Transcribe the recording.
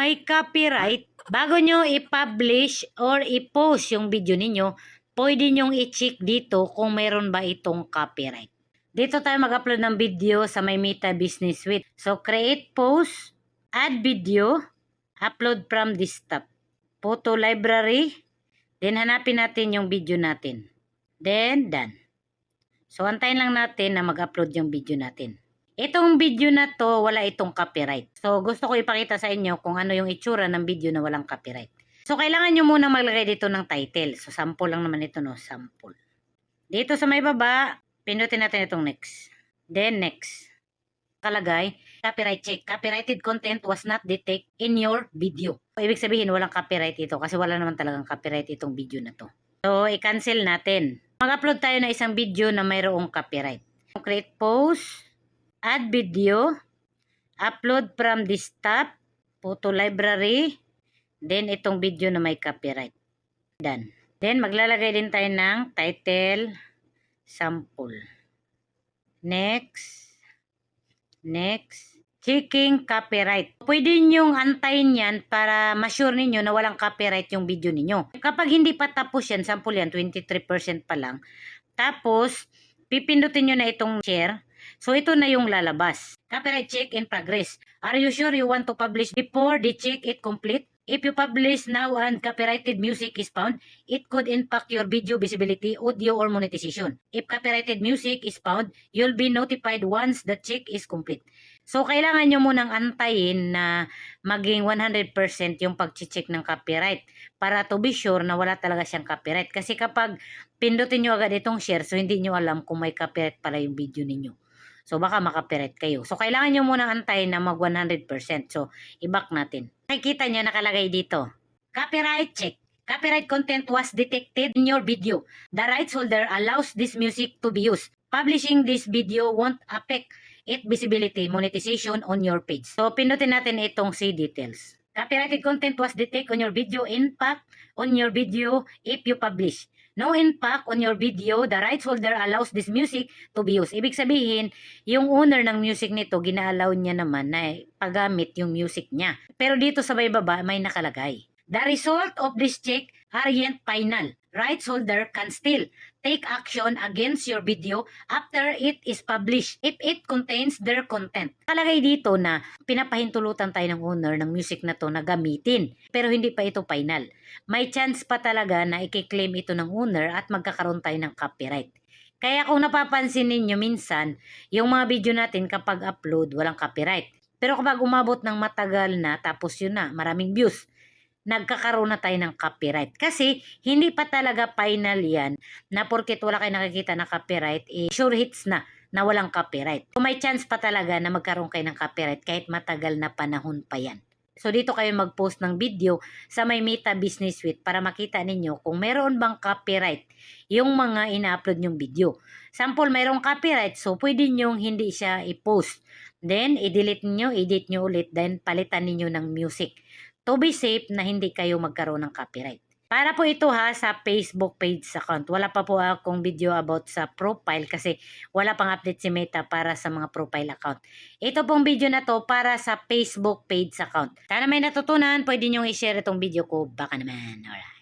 may copyright, bago nyo i-publish or i-post yung video ninyo, pwede nyong i-check dito kung meron ba itong copyright. Dito tayo mag-upload ng video sa may Meta Business Suite. So, create post, add video, upload from desktop, photo library, then hanapin natin yung video natin. Then, done. So, antayin lang natin na mag-upload yung video natin. Itong video na to, wala itong copyright. So, gusto ko ipakita sa inyo kung ano yung itsura ng video na walang copyright. So, kailangan nyo muna maglagay dito ng title. So, sample lang naman ito, no? Sample. Dito sa may baba, pindutin natin itong next. Then, next. Kalagay, copyright check. Copyrighted content was not detected in your video. So, ibig sabihin, walang copyright ito kasi wala naman talagang copyright itong video na to. So, i-cancel natin. Mag-upload tayo ng isang video na mayroong copyright. Create post, add video, upload from desktop, photo library, then itong video na may copyright. Done. Then maglalagay din tayo ng title, sample. Next. Next. Checking copyright. Pwede nyong antayin yan para ma-sure ninyo na walang copyright yung video ninyo. Kapag hindi pa tapos yan, sample yan, 23% pa lang. Tapos, pipindutin nyo na itong share. So, ito na yung lalabas. Copyright check in progress. Are you sure you want to publish before the check it complete? If you publish now and copyrighted music is found, it could impact your video visibility, audio, or monetization. If copyrighted music is found, you'll be notified once the check is complete. So, kailangan nyo munang antayin na maging 100% yung pag-check ng copyright para to be sure na wala talaga siyang copyright. Kasi kapag pindutin nyo agad itong share, so hindi nyo alam kung may copyright pala yung video ninyo. So, baka makapirate kayo. So, kailangan nyo munang antayin na mag 100%. So, i-back natin. Nakikita nyo nakalagay dito. Copyright check. Copyright content was detected in your video. The rights holder allows this music to be used. Publishing this video won't affect its visibility, monetization on your page. So, pindutin natin itong see details. Copyrighted content was detected on your video. Impact on your video if you publish. No impact on your video, the rights holder allows this music to be used. Ibig sabihin, yung owner ng music nito, gina-allow niya naman na paggamit yung music niya. Pero dito sa baba, may nakalagay. The result of this check aren't final. Rights holder can still take action against your video after it is published if it contains their content. Nakalagay dito na pinapahintulutan tayo ng owner ng music na to na gamitin. Pero hindi pa ito final. May chance pa talaga na i-claim ito ng owner at magkakaroon tayo ng copyright. Kaya kung napapansin ninyo minsan, yung mga video natin kapag upload, walang copyright. Pero kapag umabot ng matagal na, tapos yun na, maraming views, nagkakaroon na tayo ng copyright. Kasi hindi pa talaga final yan na porket wala kayo nakikita na copyright, sure hits na walang copyright. So may chance pa talaga na magkaroon kayo ng copyright kahit matagal na panahon pa yan. So dito kayo mag-post ng video sa may Meta Business Suite para makita ninyo kung meron bang copyright yung mga ina-upload nyong video. Sample, mayroong copyright, so pwede nyong hindi siya i-post. Then, i-delete nyo, edit nyo ulit, then palitan ninyo ng music. To be safe na hindi kayo magkaroon ng copyright. Para po ito sa Facebook page account. Wala pa po akong video about sa profile kasi wala pang update si Meta para sa mga profile account. Ito pong video na to para sa Facebook page account. Sana may natutunan, pwede nyo i-share itong video ko. Baka naman. Alright.